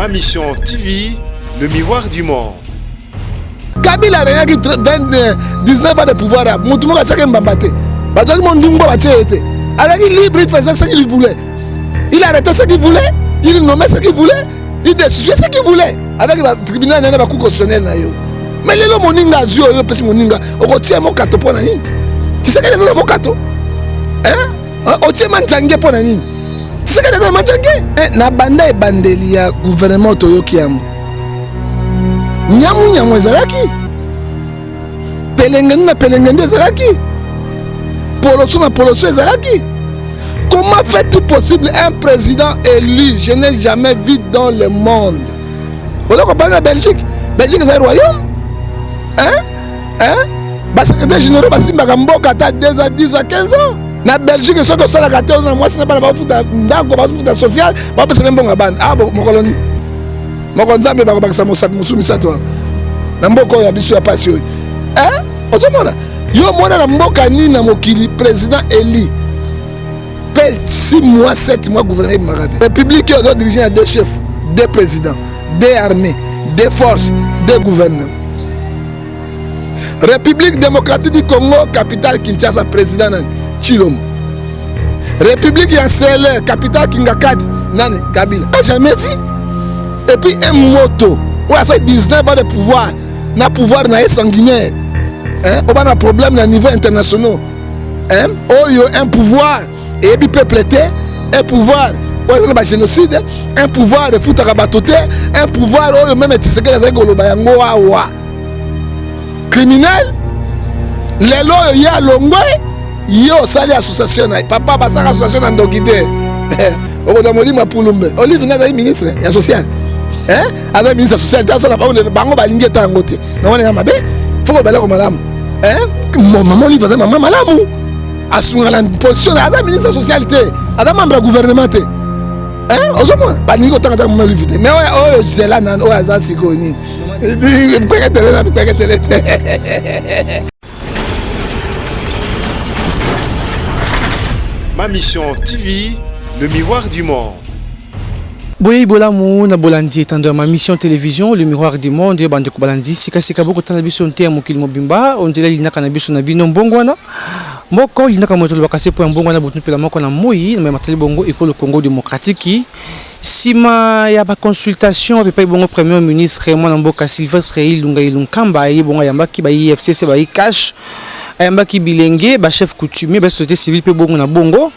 Ma mission TV, le miroir du monde. Kabila a 19 ans de pouvoir. Moutoumou a tchaké Mbambate. Badouak Mondumbo a tchaké. Alors il est libre, il faisait ce qu'il voulait. Il a arrêté ce qu'il voulait. Il nommait ce qu'il voulait. Il décidait ce qu'il voulait. Avec le tribunal, il y a un coup constitutionnel. Mais les gens moninga Dieu, ils peuvent moninga. On retient mon kato pour nani. Tu sais qu'il y a mon kato. Hein? On tient manjangé pour nani. Tu sais qu'il y a manjangé. Na banda e bandelia gouvernement Toyokiam. Nyamu nyamu ezalaki. Pelengeni na pelengeni ezalaki. Poloso na poloso ezalaki. Comment fait-il possible un président élu? Je n'ai jamais vu dans le monde. Vous comprenez la Belgique? Belgique c'est un royaume. Hein? Le secrétaire général Basimba Mboka a 2 à 10 à 15 ans. Na Belgique, ce que ça la gâté, moi, ce n'est pas la foot social, c'est même bon à ban. Ah bon, mon colonie. Mon conzame, je vais faire mon soumis à toi. Namboka, il y a bien sûr la passion. Hein? Autrement, yo, moi, Namboka, ni Namokili, président élu. 6 mois, 7 mois, gouvernement Maradé. République, il y a dirigé à 2 chefs, 2 présidents, 2 armées, 2 forces, 2 gouvernements. République démocratique du Congo, capitale Kinshasa, président Chilom. République Yansele, capitale Kingakati, Nani, Kabila. Jamais vu. Et puis un moto, ouais, ça 19 ans de pouvoir, na pouvoir na sanguinaire. Hein? On a un problème à niveau international. Hein? Oh, yo, un pouvoir, et puis peuplé, un pouvoir, un génocide, un pouvoir de foot à batoté, un pouvoir, oh, même si c'est que les Golobayango, criminel, les lois, il y a l'ongwe, il y a aussi l'association. Papa, il y a l'association en Dokité. On va demander ma poulumbe. Olive n'a pas ministre, il y a social. Hein? Il y a ministre social, il y a bango balingue tangote. Mais on est à ma bé, il faut que je madame. Hein? Maman, il faisait maman madame. Assumer la position, il y a ministre social, il y a membre du gouvernement. Hein? Aujourd'hui, balingue tant que maman lui vite. Mais oh, c'est là, oh, ça c'est quoi ni. Ma mission TV, le miroir du monde. Boye bolamu na bolandi tando ma mission télévision le miroir du monde bande ko bolandi sika boko tala biso nte mokili mobimba on dira linaka na biso na bino mbongwana moko linaka moto lo bakase po mbongwana botu pela moko na moyi na matali bongo et pour le Congo démocratique sima ya ba consultation pe bongo premier ministre Raymond Mboka Sylvestre Ilunga Ilunkamba ye bongo yambaki ba IFCC ba cash yambaki bilenge ba chef coutumier ba société civile pe bongo na bongo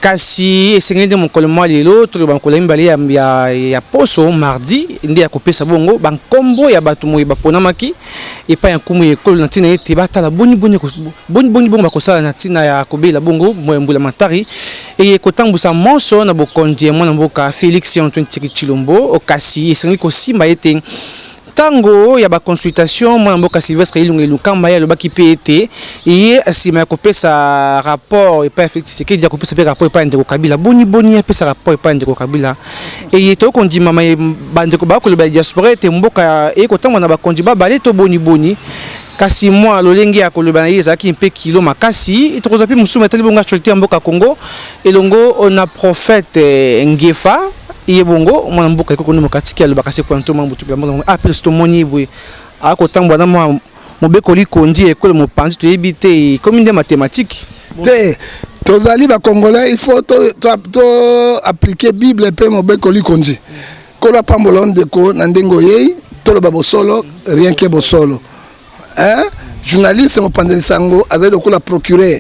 kasi esengeli de mokolo mwa lelo to bankolo mbali ya poso mardi nde ya kopesa bongo bankombo ya bato moyi baponamaki epa ya nkumu ekolo na tina ete batala boni bongo bakosala na tina ya kobela bongo mbula matari e kotambusa monso na bokondi mwana mboka Félix Antoine Tshilombo okasi esengeli kosimba ete tango ya ba consultation mwana mboka Sylvestre Ilunga Ilunkamba ya lobaki PET et sima kopesa rapport et pas Félix Tshisekedi ya kopesa rapport pas ndeko Kabila boni ya pesa rapport pas ndeko Kabila et to kondi mama bandeko ba ko loba diaspora te mboka e ko tango na ba kondi ba bale to boni kasi moi lolenge ya ko loba ezaki mpe kilo makasi to kozapi musuma tali bonga actualité mboka Congo elongo on a prophète Ngefa iye bongo mwana mboka iko kono mokatiki ya lobakase kwa ntoma mbutu bya mbongo appel stomoni bwe akotangwa na mwa mobeko likondi ekole mopanzi to yebite comme des mathématiques te tozali ba congolais il faut to appliquer bible pe mobeko likondi kola pambola ndeko na ndengo yei to lo babosolo rien que bosolo hein journaliste mopandeli sango azali lokola procureur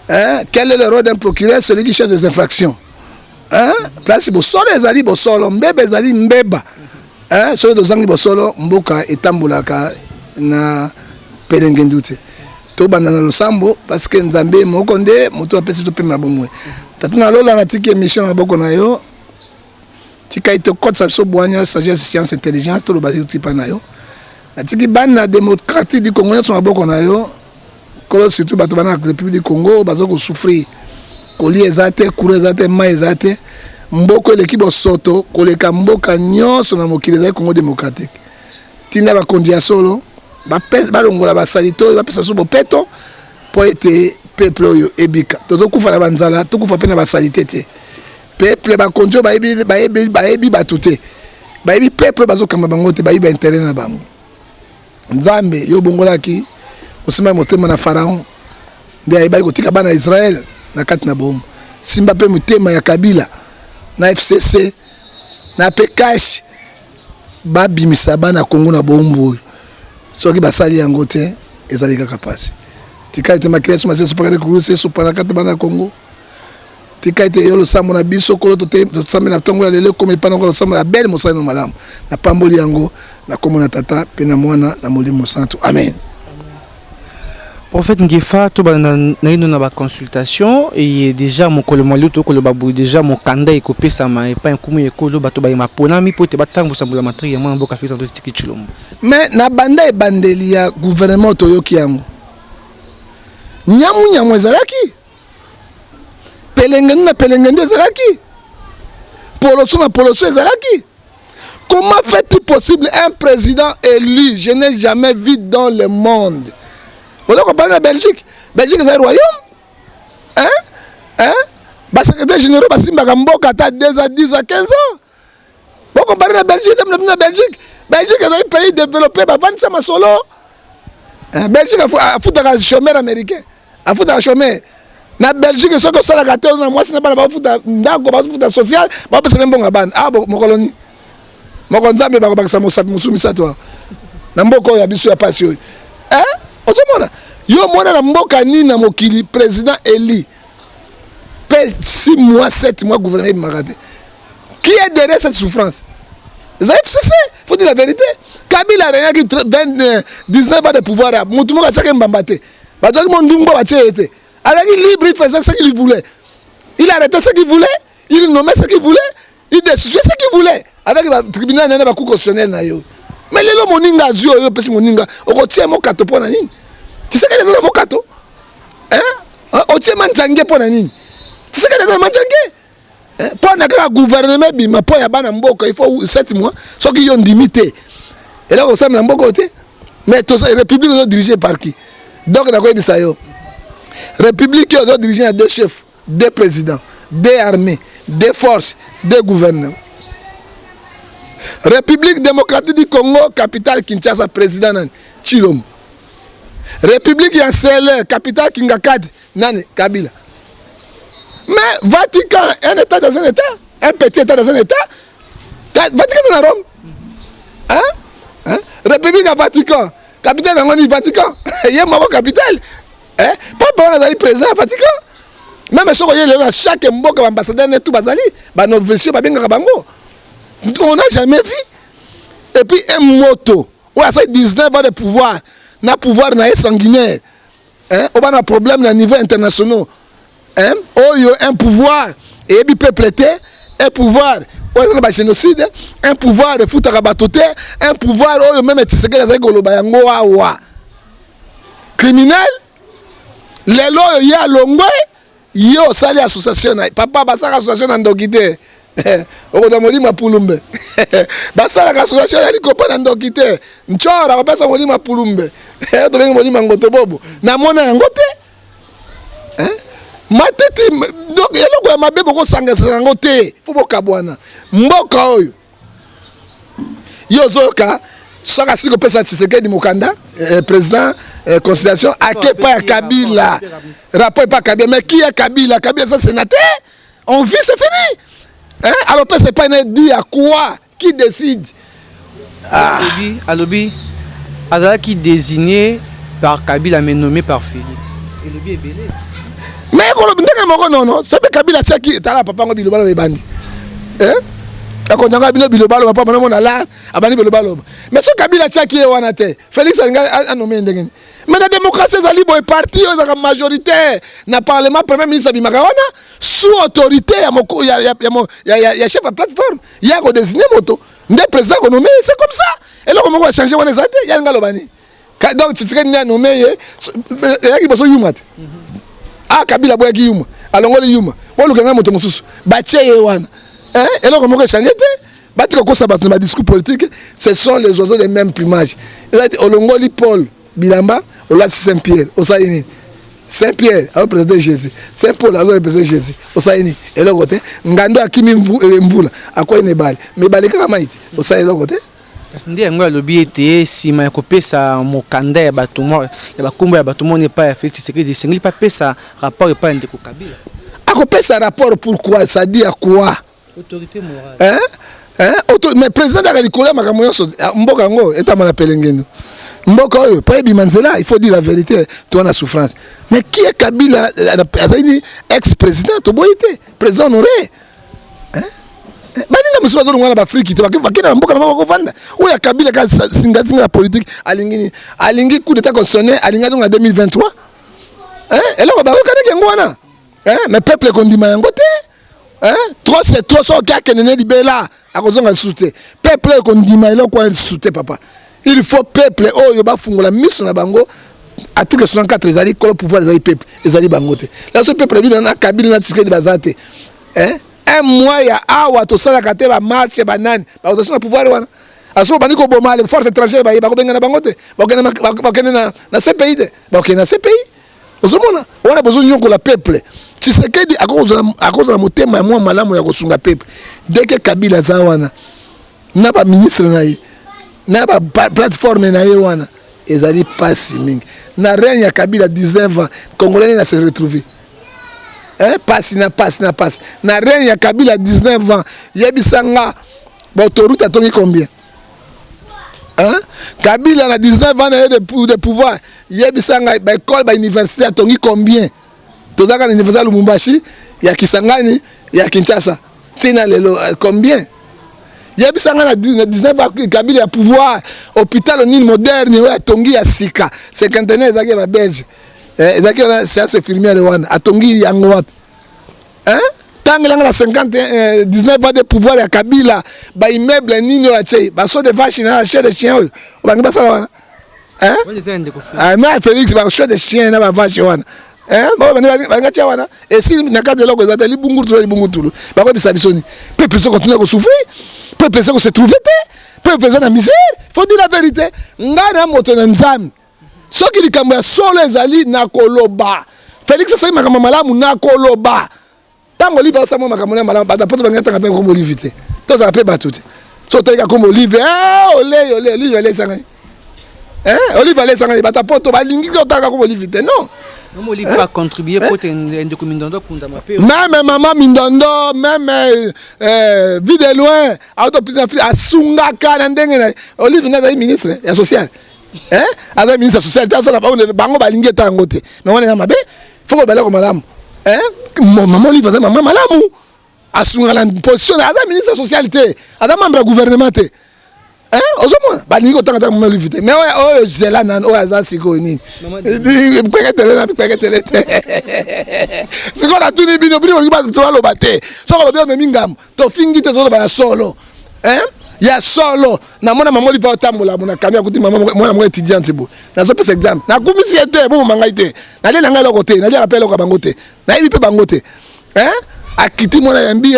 hein quel est le rôle d'un procureur? Celui qui cherche des infractions. Hein? Place bosolo ezali bosolo mbeba ezali mbeba hein so dozangi bosolo mboka etambulaka na pelengendute to banana losambo parce que nzambe moko nde moto apesi to pema bomwe tatuna lola na tiki émission na boko na yo tika ito kotsa so boanya sagesse science intelligence to lo bazi utipa na yo na tiki bana démocratique du Congo so na boko na yo kolo surtout bato bana République du Congo bazoko souffrir koli ezate kuru ezate ma ezate mboko l'équipe soto koleka mboka nyonso na mokili za Congo démocratique tina ba kondia solo ba longola ba salito ba pesa so bopeto po ete peuple oyo ebika tozo kufa na banzala to kufa pe na ba salité te peuple ba kondio ba ebi batuté bayibi peuple bazokamba bango te bayiba intérêt na bango. Nzambe yo bongolaki osima motema na Pharaon nde ayibai kotika bana Israël na kati na bomo. Simba pe motema ya Kabila na FCC na PKH babimisa bana Kongo na bombo. Soki basali yango te ezali kaka pasi. Tika ite makreation mase supakate kuruse supana kata bana Kongo. Tika ite yolo sambo na biso kolo to sambe na tongo lele comme pana kolo sambo la belle mosala no malamu. Na pamboli yango na komona tata pe na mwana na molimo santo. Amen. Prophète Ngefa to ba na ba consultation et déjà mon kolomali to kolobabu déjà mon kanda ekopé ça ma pas un kumu ekolo bato ba ma ponami pote batango sambola matri mo mboka fisa to tiki chilombo. Mais na banda e bandeli ya gouvernement to yoki yango. Nyamu ezalaki. Pelengeni na pelengeni ezalaki. Poloso ezalaki. Comment fait-il possible un président élu? Je n'ai jamais vu dans le monde. Vous comprenez la Belgique? Belgique est un royaume. Bah, secrétaire général, bah, Simba Gamboka, à 2 à 10 à 15 ans. Vous comprenez la Belgique? La Belgique est un pays développé, bah, 25 à solo. Belgique a foutu un chômeur américain. A foutu un chômeur. La Belgique, ce que ça la gâté, moi, ce n'est pas la foutu un social, bah, c'est même bon à ban. Ah, bon, mon colonie. Mon conzambe, bah, ça m'a soumis ça, toi. Namboko, ya bisu ya passion. Osomona yo mona na mboka ni na mokili président Eli paie 6 mois 7 mois gouvernement Magade. Qui est derrière cette souffrance? Les FCC, faut dire la vérité. Kabila a qui 19 ans de pouvoir, Moutoumou a tchaké Mbambate. Badouak Mondumbo a tchaké. Alors il libre, il faisait ce qu'il voulait. Il arrêtait ce qu'il voulait, il nommait ce qu'il voulait, il destituait ce qu'il voulait. Avec le tribunal n'a pas constitutionnel na yo. Mais les gens moninga Dieu yo pesi moninga o retient mon kato pona nini. Tu sais que les gens mon kato o tient manjange pona nini. Tu sais que les gens manjange pona ka gouvernement bima po ya bana mboka il faut 7 mois so ki yo ndimité. Et là on sait na mboka oté. Mais toute la république est dirigée par qui? Donc na ko bisa yo. République est dirigée par 2 chefs, 2 présidents, 2 armées, 2 forces, 2 gouverneurs. République démocratique du Congo, capitale Kinshasa, président Nani, Chilombo. République Yansele, capitale Kingakad, Nani, Kabila. Mais Vatican, un État dans un État, un petit État dans un État, Vatican dans Rome. République à Vatican, capitale dans Vatican, il y a ma capitale. Papa on a président à Vatican. Même si on a chaque mboka ambassadeur tout bazali, nos vessieurs ba benga bango. On n'a jamais vu. Et puis un moto, où a 19 ans de pouvoir, n'a pouvoir n'a sanguinaire. On a un problème à niveau international. Un pouvoir, et puis peuplé, un pouvoir, on a un génocide, un pouvoir de foutre à batoté, un pouvoir, même criminel, les lois, il y a l'ongwe, il y a aussi l'association. Papa, bah ça l'association en dokité. Okoda molima pulumbe basala ka association ali kopana ndokite nchora kopesa molima pulumbe to bengi molima ngoto bobo na mona yango te mateti donc eloko ya mabe boko sanga yango te fo bokabwana mboka oyo yozoka soka siko pesa Tshisekedi Mokanda président consultation ake pas ya Kabila rapport pas Kabila mais qui est Kabila? Kabila ça sénateur on vit c'est fini. Alors, c'est pas dit à quoi? Qui décide? Alobi, Azala qui désigné par Kabila mais nommé par Félix. Et le bien est belé. Mais non, c'est pas Kabila qui est là, papa, bilobalo et bandi. Quand on a bilobalo, papa, on a là, abani bilobalo. Mais ce Kabila qui est wanate, Félix a nommé un dégain. Mais la démocratie est parti, la majorité, dans le Parlement, le Premier ministre Abimagawana, sous autorité, il y a chef de plateforme, il y a un désigné moto, il y a un président nommé, c'est comme ça. Et là, on va changer, il y a un galobani. Donc, tu sais qu'il y a un nommé, il y a un besoin de Yumat. Ah, Kabila Boyaki Yuma, alors on va Yuma, on va le moto, Baché Yewan. Et là, on va changer. Dans discours politique, ce sont les oiseaux des mêmes plumages. Olongoli Paul Bilamba, Ola Saint-Pierre, Osaïni. Saint-Pierre a représenté Jésus. Saint-Paul a représenté Jésus. Osaini, et l'autre côté, Ngando a kimi mvula, à quoi il n'est pas. Mais balé kamaïti, osaini l'autre côté. Kasi ndiye yango alobi ete sima ya kopesa mokanda ya batumo ya bakumba ya batumo ne pas ya Félix Tshisekedi sengeli pas pesa rapport et pas ndeko Kabila. Akopesa rapport pourquoi ça dit à quoi? Autorité morale. Mais président de la République makambo nyonso mboka ngo etama na pelengendo. Mboka oyo pas bimanzela, il faut dire la vérité, toi na souffrance. Mais qui est Kabila azali ex-président to boyité, président honoré? Baninga musuba zo ngwana ba Afrique te bakina mboka na mako vanda. Oya Kabila ka singatinga la politique alingi coup d'état constitutionnel alinga donc en 2023. Eloko ba okane ngwana. Mais peuple kondima yango te. Trop c'est trop so ka kenene libela akozonga le soutien. Peuple kondima eloko le soutien papa. Il faut peuple oyo ba fungola miso na bango. Article 64 ezali ko pouvoir ezali peuple ezali bango te. La so peuple bi na Kabila na Tshisekedi bazate. Un mois ya awa to sala kate ba marche banani ba autorisation na pouvoir wana aso bani ko boma les forces étrangères ba ko benga na bangote ba kene na CPI de ba kene na CPI ozomona wana besoin nyongo la peuple Tshisekedi akoza motema ya mwa malamu ya kosunga peuple dès que Kabila za wana na ba ministre na ye na ba plateforme na ye wana ezali pasi mingi na règne ya Kabila 19 ans congolais na se retrouver. Passe. Na règne ya Kabila 19 ans. Yebisanga autoroute a tourné combien? Kabila na 19 ans de pouvoir. Yebisanga ba école ba université a tourné combien? Tozaka na université Lumumbashi, ya Kisangani, ya Kinshasa. Tina lelo combien? Yebisanga na 19 ans Kabila ya pouvoir, hôpital au Nil moderne ya tongi ya sika. 50 ezaki ba Belge. Ezaki na science infirmière wana atongi yango wapi tangela na 19 ans de pouvoir ya Kabila ba immeuble nini ya tshei ba so de vache na chez de chien oyo bangi basala wana mais Félix ba chez de chien na ba vache wana ba bangi tshia wana et si na cadre loko za tali bungutulu ba ko bisa bisoni peuple se continue à souffrir peuple se trouver peuple se na misère faut dire la vérité ngana moto na nzambe soki likambo ya solo ezali na koloba Félix asali makambo malamu na koloba tango Olive asamo makambo na malamu bata poto bangata ngape ko Olive te to za pe batuti so teka ko Olive ole Olive ale sanga Olive ale sanga bata poto balingi ko taka ko Olive te non Olive pas contribuer pour ende ko Mindondo kunda mape même maman Mindondo même vie de loin auto président asunga kana ndenge na Olive na ministre ya social Ada ministre social ta sala bango balingi tango te mais wana mabe faut bala ko malamu maman lui faisait maman malamu asunga la position ada ministre social te ada membre gouvernement te ozomona balingi ko tanga maman lui vite mais oyo zela nan oyo za siko nini kweketele na kweketele te siko na tuni bino ba to lo bate soko lo be mingam to fingi te to ba solo ya solo na mona maman liva otambola mona kamia kuti maman mwana étudiante bo na zo pesa exam na kumisi ete bo mangai te na le nanga loko te na le appel ko bango te na ibi pe bango te akiti mona yambi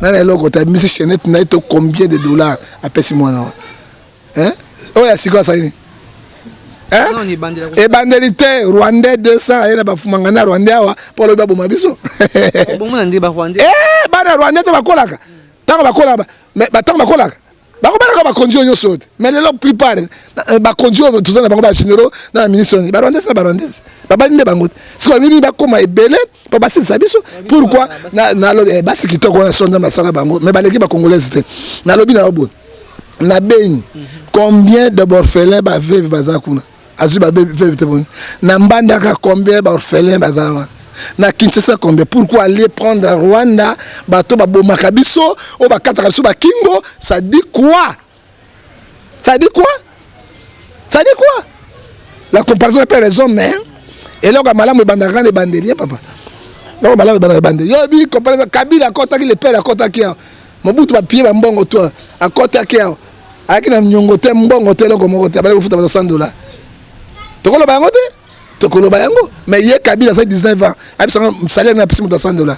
na le loko te misi chenette na ito combien de dollars a pesi mona oya siko saini non ni bandela e bandelité Rwandais 200 ela bafumanga na Rwandais awa pour le babo mabiso bon mona ndi ba Rwandais bana Rwandais to bakolaka tango bakola mais tango bakolaka bakobana ka bakondio nyoso te mais la plupart bakondio tout ça na bango ba généraux na ministre ba Rwandais na ba Rwandais baba ndé bango siko nini bakoma ebele po basilisa biso pourquoi na lo basi kitoko na sonda masala bango mais baleki ba congolais te na lobi na obo na Beni combien d'orphelins ba veuve bazakuna azu ba veuve te bon na Mbandaka combien d'orphelins bazala na Kinshasa combien pourquoi aller prendre à Rwanda bato ba bomaka biso o ba kataka biso ba kingo ça dit quoi la comparaison est pas raison mais et là on malamu bandaka les bandeliers papa là malamu bandaka bandeliers yo bi comparaison Kabila kota ki le père akota ki Mobutu ba pied ba mbongo toi akota ki akina mnyongo te mbongo te loko moko te ba futa ba $100 tokolo ba ngote tokolo ba yango mais ye Kabila ça 19 ans abisa salaire na pisi $100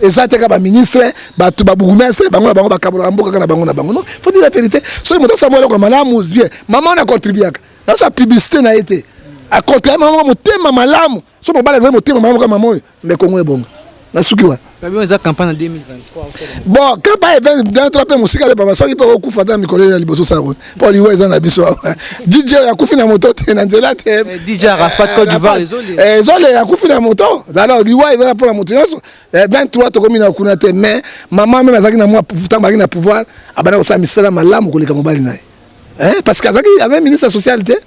ezate ka ba ministre ba tu ba bourgmestre bango na bango ba kabola mboka kana bango na bango non faut dire la vérité so moto Samuel ko malamu bien maman na contribuer na sa publicité na été A contrairement motema malamu. So pour balazer motema malamu comme maman, mais Congo est bon. Na suki wa. Babio campagne en 2023. Bon, campagne 2023 pe musika le papa so ki pe okufa ta mikolo ya liboso sa bon. Pour liwe eza na biso. DJ ya kufi na moto te na nzela te. DJ Arafat Côte d'Ivoire ezole. Ezole ya kufi na moto. Alors liwe eza pour la moto nyonso. 23 to komi na kuna te mais maman même azaki na moi pourtant baki na pouvoir abana ko sa misala malamu koleka mobali naye. Parce que azaki avait ministre socialité.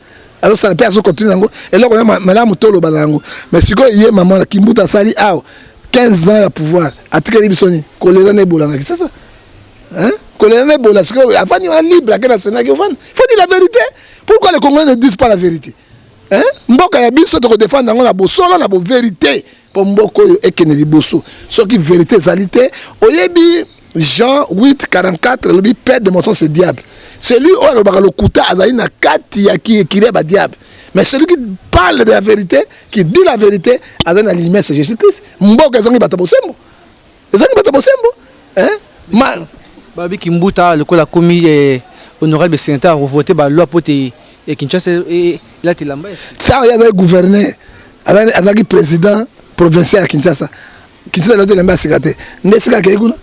Alors ça ne peut pas continuer nango. Et là on a malamu tolo balango. Mais siko yé maman Kimbuta sali aw 15 ans à pouvoir. Atikeli bisoni. Kolera ne bolanga. C'est ça. Hein? Kolera ne bolanga. Parce que avant on est libre à quel Sénat. Il faut dire la vérité. Pourquoi les Congolais ne disent pas la vérité? Hein? Mboka ya biso to défendre na bosolo na bo vérité. Pour mboko yo ekene liboso. Ce qui vérité zalité. Oyebi Jean 8:44 le père de mon sang c'est diable. C'est lui où le kuta azali na kati ya qui écrit ba diable. Mais celui qui parle de la vérité, qui dit la vérité, azali na limite c'est Jésus-Christ. Mboka ezangi batabosembo. Ezangi batabosembo. Hein? Babi Kimbuta le kola komi honorable sénateur a voté ba loi pour te et Kinshasa et là tu l'amba ici. Ça il y a gouverneur, azali président provincial à Kinshasa. Kinshasa là de l'ambassade secrétaire. Nesika keguna.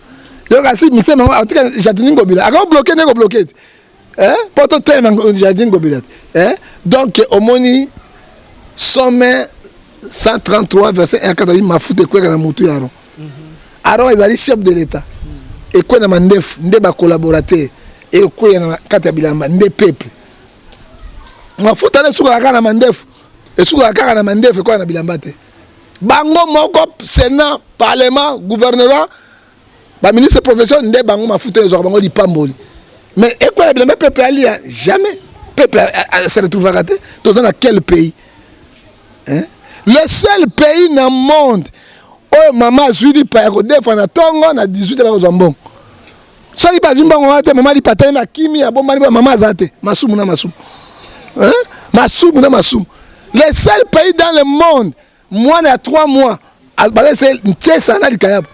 Donc asi ministère maman en tout cas Jadine Ngobila. A bloqué nego bloqué. Hein? Porto tellement Jadine Ngobila. Hein? Donc au moni sommet 133 verset 1 kadali mafute kwa na mutu yaro. Aro ezali chef de l'état. Et quoi na mandef nde ba collaborateur et quoi na kata bilamba nde peuple. Mafuta le suka kana mandef. Et suka kana mandef quoi na bilamba te. Bango moko Sénat, parlement, gouvernement ba ministre profession nde bango mafuta les bango di pamboli. Mais et quoi le peuple ali jamais peuple se retrouve à rater dans quel pays? Hein? Le seul pays dans le monde où maman Zuli pa ko défendre tongo na 18 ba zambon. Ça il pas dimbango ate maman li patale ma kimi ya bomba maman azate masumu na masumu. Hein? Masumu na masumu. Le seul pays dans le monde moi il y a 3 mois c'est Nchesa na likayabo.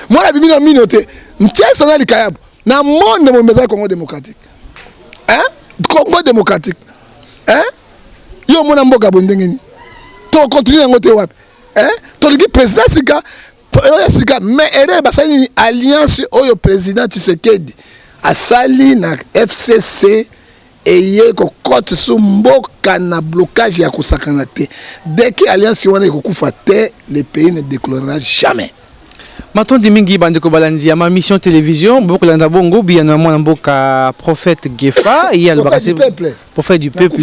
Moi la bimino minoté Nchesa na likayabo na monde mo meza Congo démocratique. Hein? Congo démocratique. Hein? Yo mona mboka bondengeni. To continuer ngote wapi? Hein? To liki président sika mais erreur basali ni alliance oyo président Tshisekedi asali na FCC eye ko kote su mboka na blocage ya kosakana te. Dès que alliance wana ekokufa te, le pays ne déclarera jamais. Matondi mingi bandeko balandi ya ma mission télévision beaucoup landa bongo bien na mwana mboka prophète Gefa il y a le prophète du peuple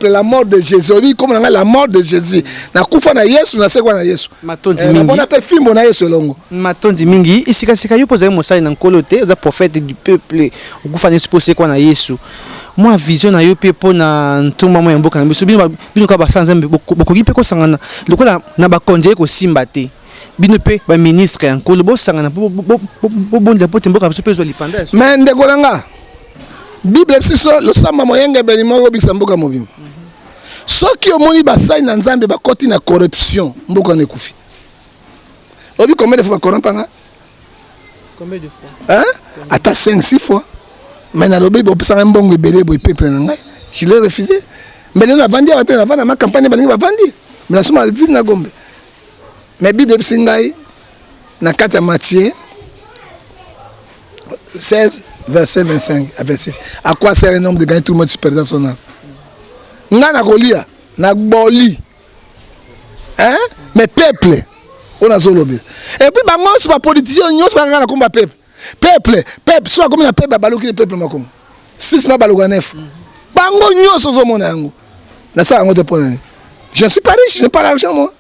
la mort de Jésus comme la mort de Jésus na kufa na Yesu na sekwa na Yesu Matondi mingi on appelle fimbo na Yesu longo Matondi mingi isika sika yo poza mosai na nkolote za prophète du peuple kufa na supposé kwa na Yesu moi vision na yo pe pona ntuma mo mboka na biso bino ka basanza bokoki pe ko sangana lokola na bakonje ko simba te bino pe ba ministre en kolobo sangana bo bonza pote mboka biso pe zo lipanda mais ndeko langa bible siso lo samba moyenge beni moko bisa mboka mobima soki omoni basai na nzambe bakoti na corruption mboka ne kufi obi combien de fois corrompanga combien de fois hein ata 5-6 fois mais na lobi bo pesa mbongo ebele bo peuple na ngai je l'ai refusé mais na vandi na vana ma campagne ba vandi mais na soma ville na Gombe. Mais Bible singai na 4 Matthieu 16 verset 25 à 26. À quoi sert un homme de gagner tout le monde si perdant son âme? Ngana kolia na boli. Hein? Mais peuple on a zolobi. Et puis bango sur la politicien nyos ba ngana komba peuple. Peuple soit comme na peuple baloki le peuple makom. 6 ma baloga 9. Bango nyos zo mona yango. Na ça ngote pona. Je ne suis pas riche, je n'ai pas l'argent moi.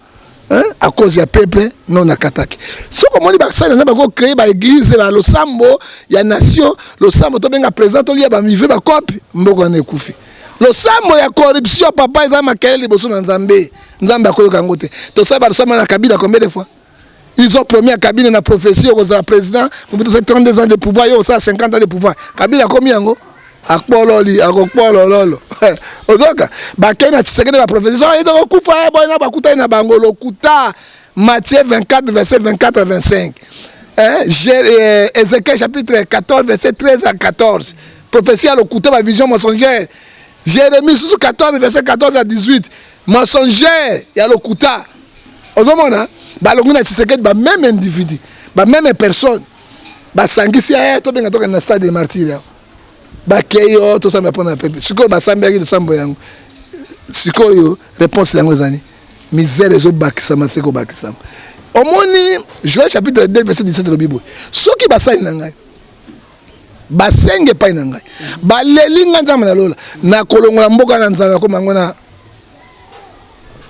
Hein? À cause du peuple non akataki. Ce comment on ça na ba ko créer ba église ba lo sambo ya nation, lo sambo to benga président to lia ba mive ba copie mboko na ekufi. Lo sambo ya corruption papa eza makele liboso na Nzambe. Nzambe akoyoka ngote. To ça ba lo sambo na Kabila combien de fois? Ils ont promis à Kabila na prophétie aux président, pour 32 ans de pouvoir, yo ça 50 ans de pouvoir. Kabila combien ngo? Akpololi akopolololo ozoka bakena Tshisekedi ba professeur et donc kufa boina bakuta na bangolo kuta Matthieu 24 verset 24 à 25 Ézéchiel chapitre 14 verset 13 à 14 prophétie à l'okuta ba vision mensongère Jérémie 14 verset 14 à 18 mensongère ya lokuta ozomona balongi na Tshisekedi ba même individu ba même personne basangisi ya to benga toka na stade de martyr ba keyo to samba pona pepe siko ba samba ki to sambo yango sikoyo réponse yango zani misère zo bakisama siko bakisama omoni Joël chapitre 2 verset 17 de Bible soki basali na ngai basenge pa na ngai balelinga nzambe na lola na kolongola mboka na nzala ko mangona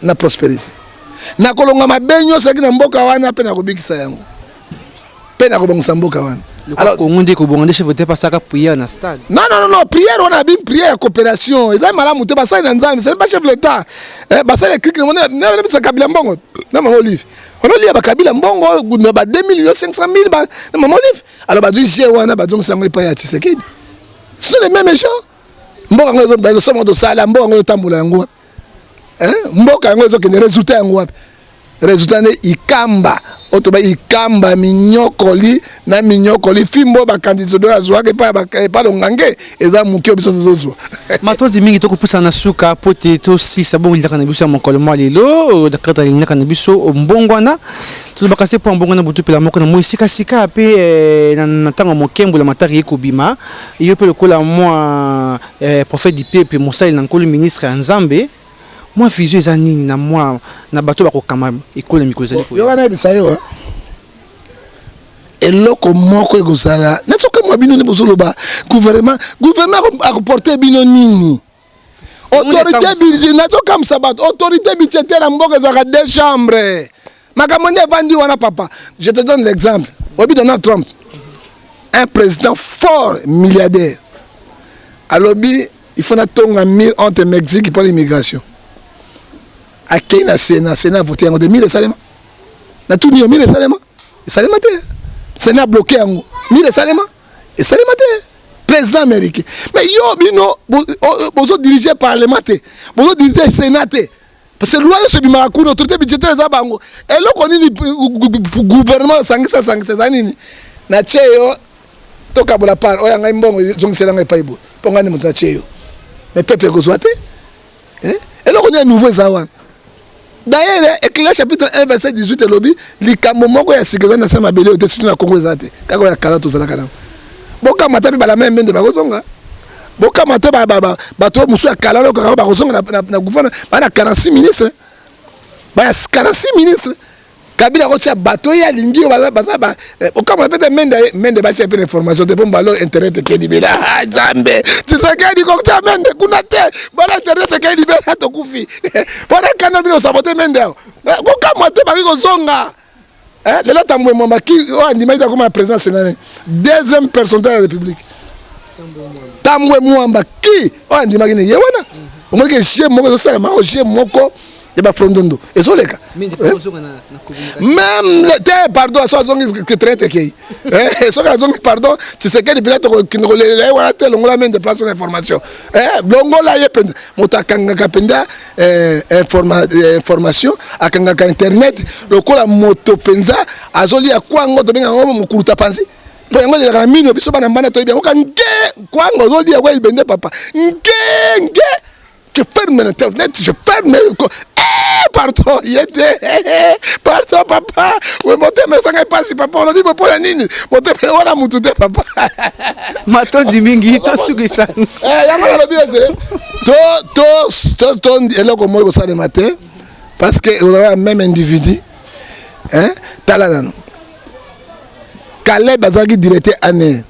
na prospérité na kolonga mabenyo soki na mboka wana pe na kobikisa yango pe na kobongisa mboka wana. Alors kongonde ko bongonde chef te pasaka prière na stade. Non, prière on a bien prière coopération. Ils ont malamu te basay na nzambe, c'est pas chef de l'État. Basay les clics na bisa kabila mbongo. Na mama Olive. On a lié ba kabila mbongo ba 2 500 000 ba na mama Olive. Alors ba du je wana ba donc sango pa ya Tshisekedi. Ce sont les mêmes gens. Mboka ngo ba somo do sala mboka ngo tambula yango. Mboka ngo zo ke résultat yango. Résultat ne ikamba otoba ikamba minyokoli na minyokoli fimbo ba candidature azwaka pa longange eza mukio biso zozwa matozi mingi to kupusa na suka pote to si sabo ilaka na biso ya mokolo malelo da kata ilaka na biso mbongwana to bakase po mbongwana butu pela moko na moisika sika pe na tango mokembo la matari ekobima yo pe lokola moi prophète du peuple Moussa na nkolo ministre ya Nzambe. Moi vision eza nini na moi na bato ba ko kama ekole mikolo za lipo. Yo wana bisayo. Eloko moko ekozala. Na tsoka mwa bino ne bozoloba gouvernement a porter bino nini. Autorité budgétaire na tsoka msabato autorité budgétaire mboka za 2 chambres. Makamonde vandi wana papa. Je te donne l'exemple. Obi Donald Trump. Un président fort milliardaire. Alobi il faut na tonga mire entre Mexique pour l'immigration. À qui na Sénat voté en 2000 salema na tout ni 1000 salema salema te Sénat bloqué en 1000 salema et salema te président américain mais yo bino bozo diriger parlement te bozo diriger Sénat te parce que loi ce bima ku autorité budgétaire za bango et lo koni ni gouvernement sangisa zanini na cheyo to kabola par oyanga mbongo zongisela ngai paibo pongani muta cheyo mais peuple kozwate et lo koni nouveau zawan. D'ailleurs, Éclair chapitre 1 verset 18 et lobby, likambo moko ya sikeza na sama bele ote surtout na Congo ezate. Kako ya kala to zala kana. Boka matapi bala même de bakozonga. Boka matapi ba to musu ya kala lokaka ba kozonga na gouvernement bana 46 ministres. Bana 46 ministres. Kabila ko tia bato ya lingi baza ba boka matapi mende ba tia pe information te bomba lo internet ke libela. Zambe. Tu sais que diko tia mende kuna te. Bana internet ke libela to kufi. Bana kana bino saboter mende. Boka matapi ba ko zonga. Le là tambwe mwamba ki o andimaiza comme président sénat. Deuxième personne de la République. Tambwe mwamba ki o andimaki ne yewana. O mo ke chie moko zo sala ma o chie moko et ba frondondo ezoleka même le pardon so zongi que traite kei so ka zongi pardon tu sais que depuis là to kinolele wala te longola men de place d'information longola yependa motakanga kapenda information akanga ka internet lokola moto penza azoli ya kwango to benga ngomo mukuruta panzi po yango le ramino biso bana mbana to bien okange kwango azoli ya kwa ibende papa nge je ferme l'internet, je ferme. Pardon, il était. Pardon, papa. Oui, mon thème, ça n'est pas si papa. On a dit pour la nini. Mon thème, on a moutoute, papa. Mato Dimingi, to Sugisan. Yamala le bien. To, et là, comme moi, ça le matin. Parce que on a un même individu. Hein? Talanan. Caleb Azagi directeur année.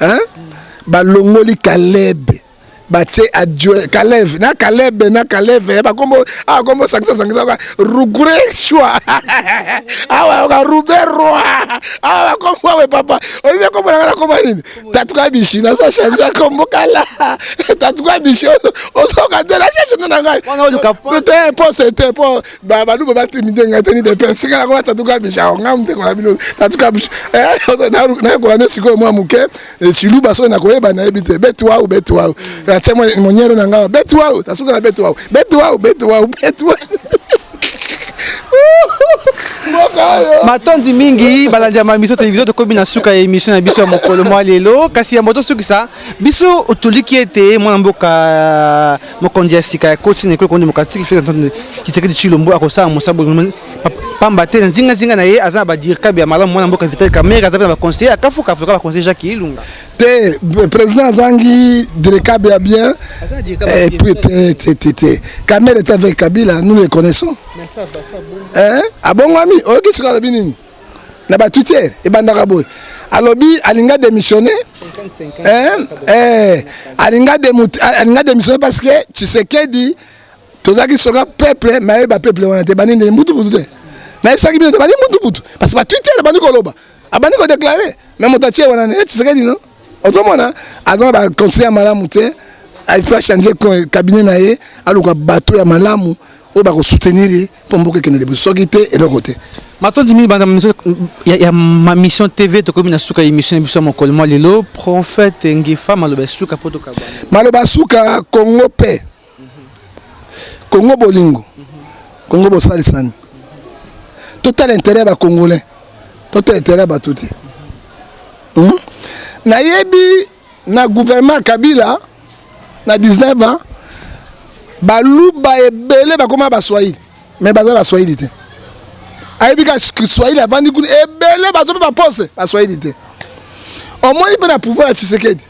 Hein? Balongoli Caleb. Bache adjoint Caleb na ba kombo sangisa rugure shwa awa rubero awa kombo we papa oye kombo na kombo nini tatuka bishi na sa chanza kombo kala tatuka bishi osoka de la chanza na ngai c'était pas ba nous ba timide ngateni de pensi kana ko tatuka bishi ngamte ko bino tatuka bishi na ko na siko mwa muke chiluba so na ko eba na ebite betu wa temo monyero na ngao betu wao tasuka na betu wao matondi mingi balandi ya mission télévision tokomi na suka ya émission na biso ya mokolo mwa lelo kasi ya moto soki sa biso otoliki ete mwana mboka mokonzi ya sika ya koti na ekolo konde démocratique fait Tshisekedi Tshilombo akosala mosabo pamba te nzinga na ye aza na badirikabe ya malamu mwana mboka Vital Kamerhe aza pe na baconseiller akafuka baconseiller Jacques Ilunga te président azangi dirikabe ya bien et puis te Kamerhe est avec Kabila nous les connaissons abongwami oyoki sikoyo alobi nini na batwitter ebandaka boye alobi alinga démissionner alinga démissionner parce que Tshisekedi tozaki soka peuple mais ba peuple wana te banini mutu te na ebisaki bino te bani mutu parce que batwitter bandi koloba abandi ko déclarer mais motatie wana ne Tshisekedi non otomona azama ba conseiller malamu te il faut changer cabinet na ye aluka bato ya malamu o ba ko soutenir pour mboka kene de soki te et de côté matondi mi banda ya ma mission TV to komina suka émission biso mokolo mwa lelo prophète Ngefa maloba suka poto kabana maloba suka Congo paix Congo bolingo Congo bosalisani total intérêt ba congolais total intérêt ba touti na yebi na gouvernement Kabila na 19 ans baluba ebele bakoma baswahili mais baza baswahili te ayebika swahili avandi kuna ebele bato pe baposte baswahili te omoni mpe na pouvoir ya Tshisekedi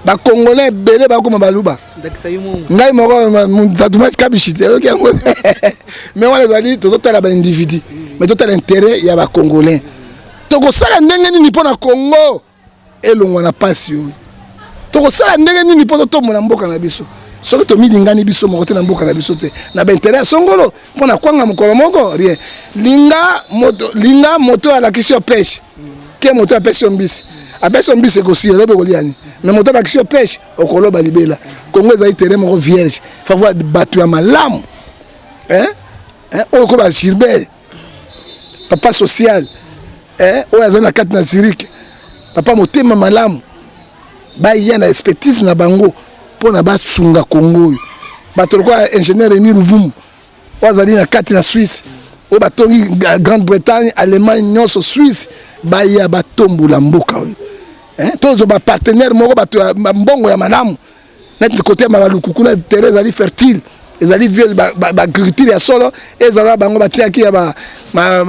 bakongolais ebele bakoma baluba ngai moko tatuma kabishi te oyoki yango mais wana ezali tozotala baindividu mais totala intérêt ya bakongolais tokosala ndenge nini mpo na Congo elongwa na pasi oyo tokosala ndenge nini mpo totombola mboka na biso soki tomilingani biso moko te na mboka na biso te na baintérêt songolo mpo na kwanga mokolo moko rien linga moto alakisi yo pêche ke moto apesi yo mbisi apesi yo mbisi ekosila lobi okoliani mais moto alakisi yo pêche okoloba libela Congo ezali terrain moko vierge fa voir bato ya malamu oyo ko ba Gilbert papa social oyo aza na kati na Zurich papa motema malamu baya na expertise na bango pona batsunga Congo bato lokola ingénieur Émile Luvumu wazali na kati na Suisse o batongi Grande-Bretagne Allemagne nyonso Suisse baya batombola mboka oyo tozo ba partenaire moko bato ya mbongo ya malamu net côté ma balukuku na terrain ezali fertile ezali vieux ba agriculture ya solo ezala bango batiaki ya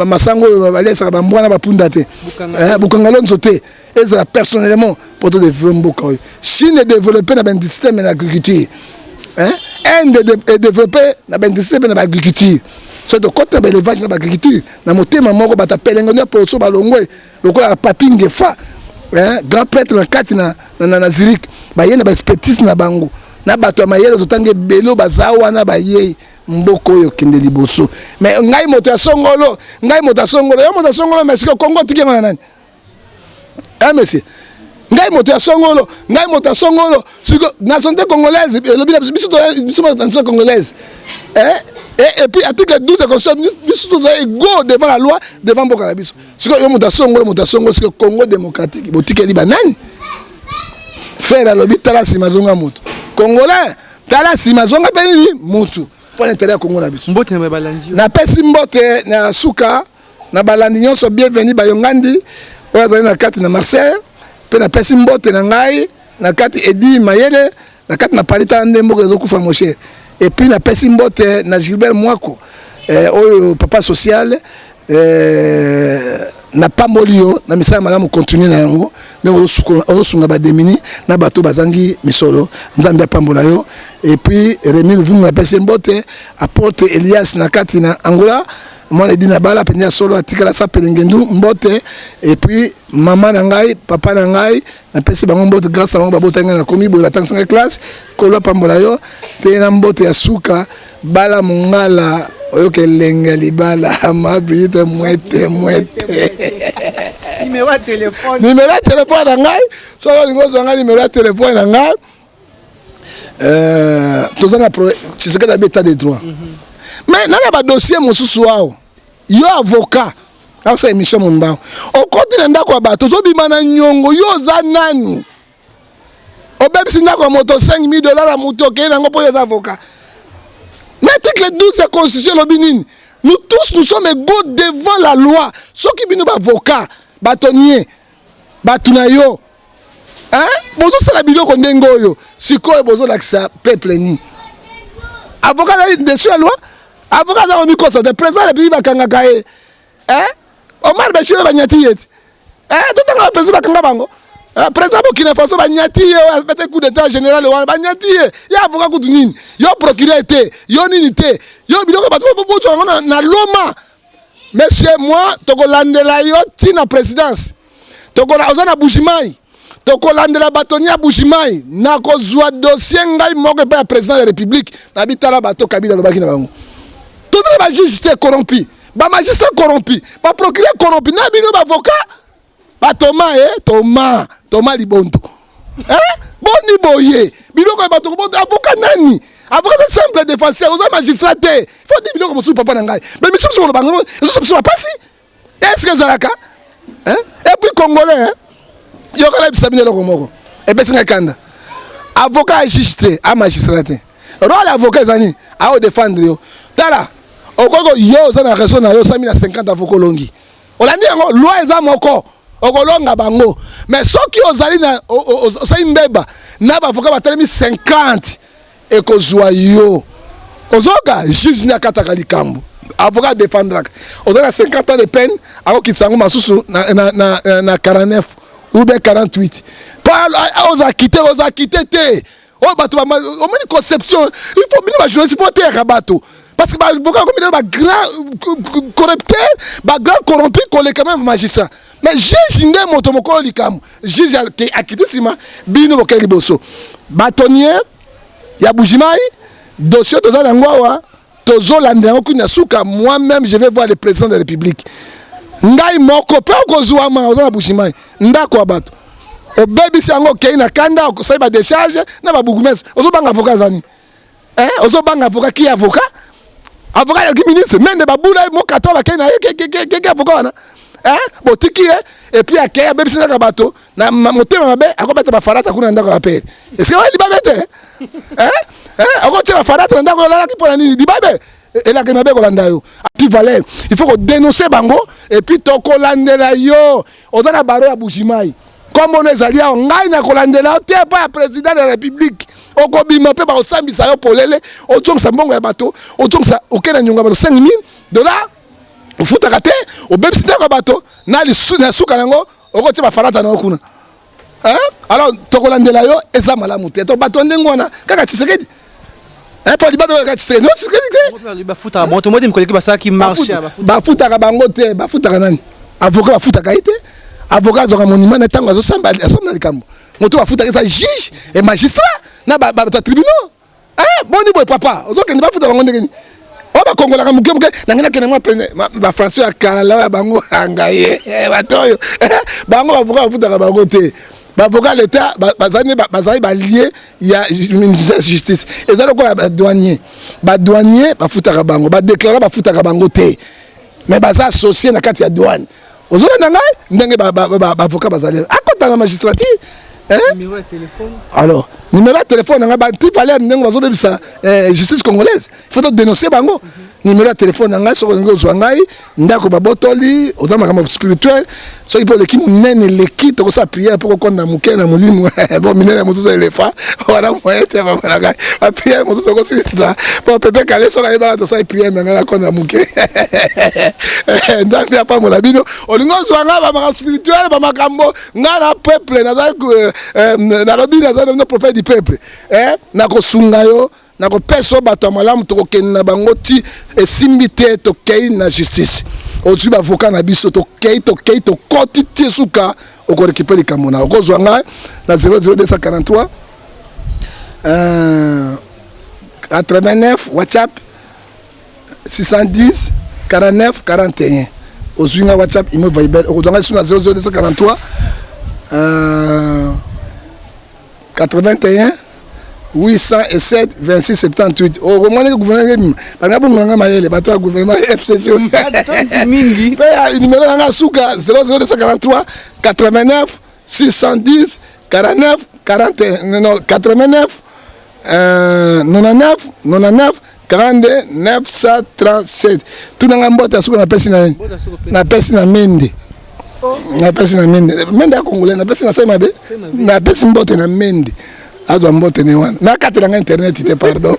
masango balesaka bambwana bapunda te bukanga lonzo te ezala personnellement pour te développer mboka oyo Chine développer na industrie mais na agriculture Inde développer na industrie mais na agriculture so de côté na élevage na agriculture na motema moko batapelenga na production balongwe lokola Papi Ngefa grand prêtre na kati na Zurich bayena ba expertise na bango na bato mayele totange belo bazawa na baye mboko oyo kende liboso mais ngai moto ya songolo yo moto ya songolo mais siko Congo tikenga na nani monsieur ngai moto ya songolo siko nationalité congolaise le biso nationalité congolaise et puis article 12 de constitution biso égaux devant la loi devant mboka na biso siko yo moto ya songolo siko Congo démocratique botikeli banani faire la lobby tala simazonga moto congolais tala simazonga peni moto pour l'intérêt Congo na biso mbote na balandi na pesi mbote na suka na balandi nyonso bienvenue bayongandi oyo azali na kati na Marseille pe na pesi mbote na ngai na kati Edi Mayele na kati na Parita nde mboka ezokufa moshe et puis na pesi mbote na Gilbert Mwako oyo papa social na pambolio na misala malamu continuer na yango ndenge ozosunga bademini na bato bazangi misolo nzambe apambola yo et puis Rémi Luvumu na pesi mbote apôtre Elias na kati na Angola mwana dina bala penya solo atikala sa pelengendu mbote et puis maman na ngai papa na ngai na pesi bango mbote grâce à bango babota ngai na komi boye batangisa classe kolo pambola yo te na mbote ya suka bala mungala oyo kelenga libala mabrite mwete numéro de téléphone na ngai solo lingo zonga numéro de téléphone na ngai tozana Tshisekedi abeta des droits mais nana ba dossier mosusu wao yo avocat na sa émission monbao okoti na ndako ba to bima na nyongo yo za nani obebisi ndako moto $5,000 moto ke na ngopo yo avocat mais article 12 de la constitution lobinine Nous tous, nous sommes égaux devant la loi. Ceux qui viennent avocat, bâtonnier, batunayo, hein? Bozo sala biloko ndengo yo. Siko bozo lakisa peuple ni. Avocat dessus la loi. Avocat za omi kosa de président de pays bakanga kae. Hein? Omar Bashir banyati yeti. Tout le président bakanga bango. Président Burkina Faso banyati ye peut coup d'état général wa banyati ye. Ya avocat kutu nini? Yo procureur été, yo nini té. Yo biloko bato bo na loma. Monsieur moi tokolandela yo tina présidence. Tokola ozana Bujimai. Tokolandela batonia Bujimai. Na kozwa dossier ngai moko pe président de la République. Na bitala bato kabila lobaki na bango. Tout les magistrats corrompus, les magistrats corrompus, les procureurs corrompus, les avocats, Thomas Libondo. Boni boye, avocat nani, avocat simple défenseur, aux magistrats, il faut dire que je papa nangai. Mais monsieur sur le banc, je suis pas si. Est-ce que Zalaka? Et puis Congolais, il y aura la Sabine Logomoko. Et bien c'est un avocat agité, à magistrat. Rôle avocat zani, à défendre yo. Tala. Okoko yo za na raison na yo 150 avocats longi. Olandi yango loi eza moko. Okolonga bango. Mais soki ozali na osai mbeba na ba avocat batelemi 50 et kozwa yo. Ozoka juge na kataka likambo. Avocat défendre. Ozala 50 ans de peine ako kitsango masusu na 49 ou bien 48. Pas oza quitter te. Oh bato ba au moins conception, il faut bien ba journaliste pour terre bateau. Parce que beaucoup comme grand corrupteur, grand corrompu collé quand même magistrat. Mais juge ndé motomoko likam. Juge a quitté sima bino bokeli boso. Bâtonnier ya Bujimai, dossier de Zalangwa, tozo landéo kuna suka moi-même je vais voir le président de la République. Ngai moko pe kozwa ma ozala Bujimai. Ndako bato. O baby sango kei na kanda ko sai ba décharge na ba bougumès. Ozo banga avocat zani. Ozo banga avocat qui avocat? Avocat qui ministre même de babula mo kato ba kei na ke avocat na. Botiki et puis akaya baby sana bato na motema mabe akobeta ba farata kuna ndako apel. Est-ce que li ba bete? Akoti ba farata ndako la ki pona nini? Di babe et la kenabe ko landa yo. Active valeur. Il faut qu'on dénoncer bango et puis to ko landela yo. Odana baro ya Bujimai. Comme on est allé en Gaïna, tu n'es pas président de la République. Au Gobima, tu au Sambi, ça polele, au Djong Sambongo bateau, au Djong sa, au Kenya bateau, $5,000, au Foutakate, au Bebsina bateau, Nali Soukanango, au Rotima Farata Nokuna. Alors, Tokolandela yo, et ça malamouté, ton bateau Nengwana, Kaka Tshisekedi. Pour les babes, Tshisekedi, non, Tshisekedi. Bafuta, bon, tout le monde me connaît que ça qui marche. Bafuta Kabangote, Bafuta Kanan. Avocat Bafuta Kaite. Avocat de monument na tango zo samba asomna likambo moto afuta ka juge et magistrat na ba tribunal boni boy papa ozoke ni bafuta bango ndekeni o ba kongola ka muke na ngina kena ba français akala bango angaye batoyo bango avocat afuta ka bango te ba avocat l'état bazani ba lié ya ministère de justice ezalo ko ba douanier bafuta ka bango ba déclarer bafuta ka bango te mais baza associé na kati ya douane. Aux autres, ndenge avocat bazali. À côté de la magistrature, numéro de téléphone. Alors, numéro de téléphone, on a un petit valeur ndenge bazo bebisa justice congolaise. Il faut dénoncer bango. Numéro de téléphone nanga so ngo zwangai ndako babotoli oza makambo spirituel so ipo le kimu nene le kit ko sa prière pour konda muke na mulimu bon minene mutu za elefa wana moete ba bana ba prière mutu ko sita po pepe kale so ka ba to sa prière ngana konda muke ndambi apa mola bino olingo zwanga ba makambo spirituel ba makambo ngana peuple na za na robina za no prophète du peuple na ko sunga yo na ko peso bato malamu to kokena bango ti esimbi te to kei na justice ozu ba avocat na biso to kei to koti ti suka o ko récupérer kamona o ko zwanga na 00243 89 WhatsApp 610 49 41 ozwinga WhatsApp imo Viber o ko zwanga sur na 00243 81 807 26 78. Au moment où le gouvernement a le gouvernement FCC. Le numéro de Souka 00243 89 610 49 41 89 99 42 937. Tout le monde a ce qu'on appelle na pesi na mende. Na pesi na mende. Mende a congolais na pesi na semabe. Na pesi mbote na mende. Azo mbote ne wana. Na kati na internet ite pardon.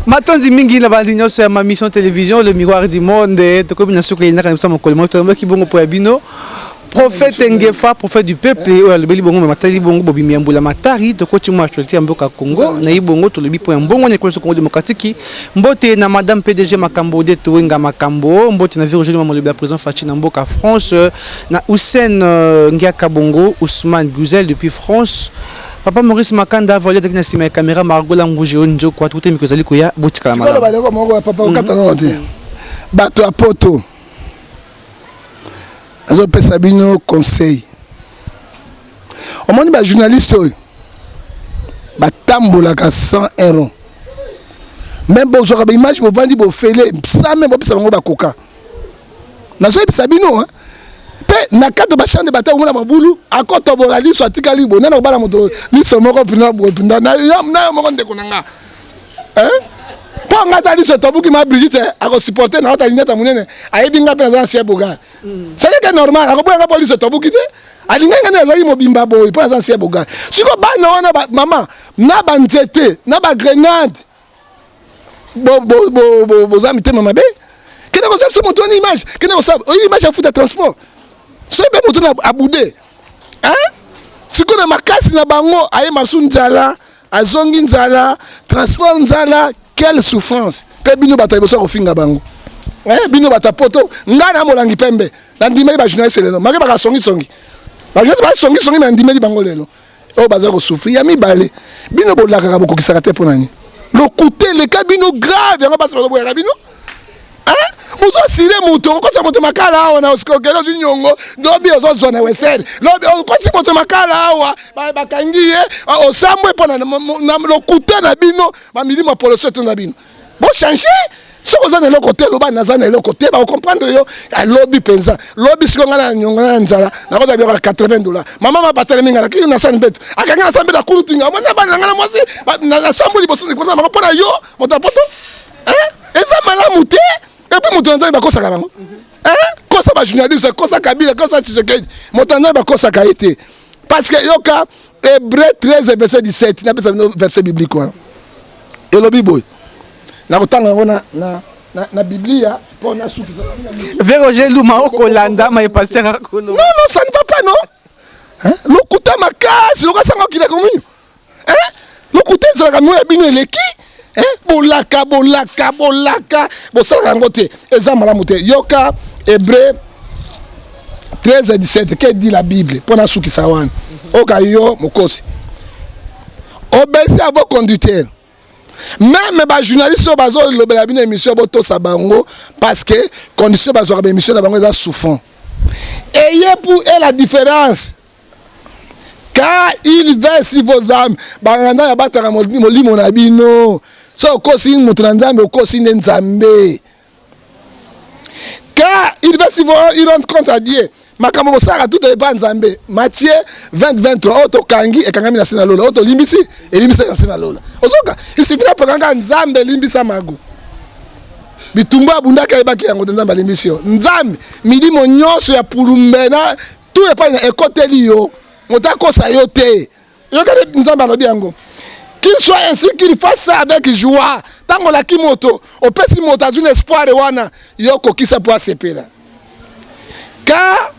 Matondi mingi na bandi nyonso ya ma mission télévision le miroir du monde. Toko bina suka ina kana sama kolmo to ki bongo po abino. Prophète Ngefa, prophète du peuple, le beli bongo matali bongo bobi miambula matari to ko chuma actualité mboka Congo na ibongo to lebi po mbongo ne ko Congo démocratique mbote na madame PDG Makambo de Towenga Makambo mbote na Virginie Maman le président Fachi na mboka France na Hussein Ngiaka Bongo Ousmane Guzel depuis France. Papa Maurice Makanda volé avec na sima caméra Margot Langouge onjo kwa tout mi kozali ko ya botika la mala. Sikolo ba moko papa okata na ote. Bato apoto. Azo pesa bino conseil. Au moins ba journaliste ba tambolaka 100 €. Même bon jour ba image bo vandi bo fele ça même bo pesa bango ba koka. Nazo pesa bino hein. Pe na kata ba chambre bata ngona mabulu akoto bo rali so atikali bo nana bala moto ni so moko pina bo pina na moko ndeko nanga. Hein? Pour nga tali so tobuki ma Brigitte ako supporter na ta lignata munene ayebi nga pe za boga. C'est que normal ako boya nga police tobuki te alinga nga na zayi mobimba boy pour za sia boga. Siko ba na wana ba mama na ba nzete na ba grenade. Bo za mitema mabe. Kena ko sa moto ni image kena ko sa image afuta transport. So be moto na abude. Hein? Siko na makasi na bango aye masu nzala azongi nzala transport nzala. Quelle souffrance. Pe bino bata boso ko finga bango. Bino bata poto ngana molangi pembe. Na ndimeli ba journaliste lelo. Maka ba songi. Ba journaliste ba songi na ndimeli bango lelo. O baza ko souffrir ya mibale. Bino bolaka ka boko kisaka te ponani. Le côté le cabino grave yango ba so boya bino. Hein? Muzo sire muto ko sa moto makala awa na usikokelo zinyongo. Lobi ozo zona wesere. Lobi ko sa moto makala awa ba kangiye o samwe pona na le côté na bino ba milima polosio to na bino. Bon changer si vous avez le côté loba nazana le côté ba comprendre yo lobby penza lobby siko ngana nyonga na nzala na ko dabira $80 mama ma batele minga na ki na san betu akanga na san betu kulutinga mwana bana ngana mwasi na sambuli bosu ni kwanza makopona yo motapoto hein eza malamu te et puis motanza ba kosa kabango hein kosa ba journaliste kosa kabila kosa Tshisekedi motanza ba kosa kaite parce que yoka Hébreux 13 verset 17 na pesa verset biblique wana et lobby boy na kotanga na Biblia pour na souki Roger Luma okolanda ma pasteur akolo. Non, ça ne va pas non. Hein? Lokuta makasi, lokasanga kila komi. Hein? Lokuta za kamo ya bino eleki. Hein? Bolaka. Bosala ngote. Eza malamu te. Yoka Hébreux 13 à 17 que dit la Bible pour na souki sawan. Oka yo mokosi. Obéissez à vos conducteurs. Même les journalistes ont une émission parce que les conditions de l'émission sont souffrantes. Ayez pour eux la différence. Car il verse vos âmes. Car il verse vos âmes, il rend compte à Dieu. Makambo sara tout est pas nzambe. Matthieu 20:23 auto kangi e kangami na sina lola auto limbisi e limbisa na sina lola. Ozoka ici vient pour kanga nzambe limbisa magu. Bitumba bundaka ebaki yango nzambe limbisi yo. Nzambe milimo nyonso ya pulumbena tout est pas na ekoteli yo. Motako sa yo te. Yoka nzambe alobi yango. Qu'il soit ainsi qu'il fasse ça avec joie. Tango la kimoto, opesi moto azuna espoir wana yoko kisa pour sepela. Car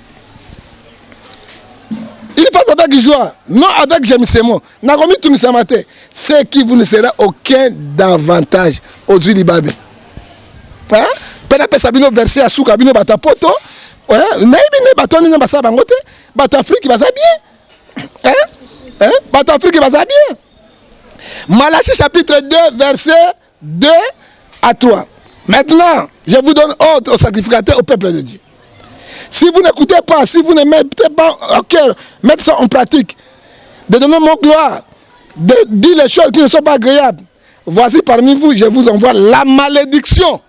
il faut avec joie, non avec gémissement. Nagomi tout misamate, c'est qui vous ne sera aucun davantage aux Zulibabé. Hein? Peut-être sabino verset à souka bino batapoto. Ouais, mais bino batoni na basa bangote, batafriki basa bien. Hein? Batafriki basa bien. Malachie chapitre 2 verset 2 à 3. Maintenant, je vous donne ordre aux sacrificateurs au peuple de Dieu. Si vous n'écoutez pas, si vous ne mettez pas au cœur, mettez ça en pratique, de donner mon gloire, de dire les choses qui ne sont pas agréables, voici parmi vous, je vous envoie la malédiction.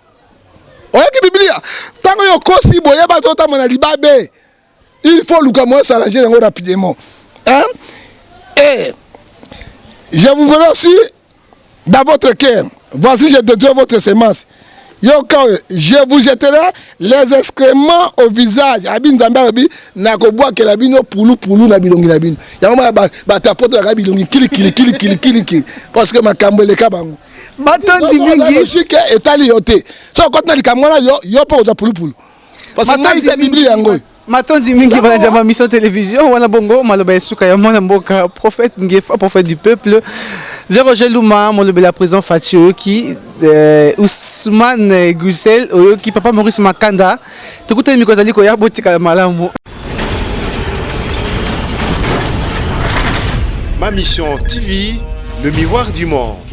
Il faut s'arranger rapidement. Hein? Et je vous verrai aussi dans votre cœur. voici je détruis votre semence. Je vous jetterai les excréments au visage. Abin Zambabi, Nakoboa Kelabino, Poulou, na bilongi na bino. Yama batapoto ya bilongi kili. Parce que ma kambele kabango. Matondi mingi. Logique etali yote. So quand na likamwana yo po za poulou. Parce que na Bible yango. Matondi mingi bana jama mission télévision wana bongo maloba esuka ya mwana mboka prophète ngefa prophète du peuple. Vers Roger Louma, mon le présent Fatio qui Ousmane Goussel qui papa Maurice Makanda. Tu écoutes les micros ko ya botika malamu. Ma mission TV, le miroir du monde.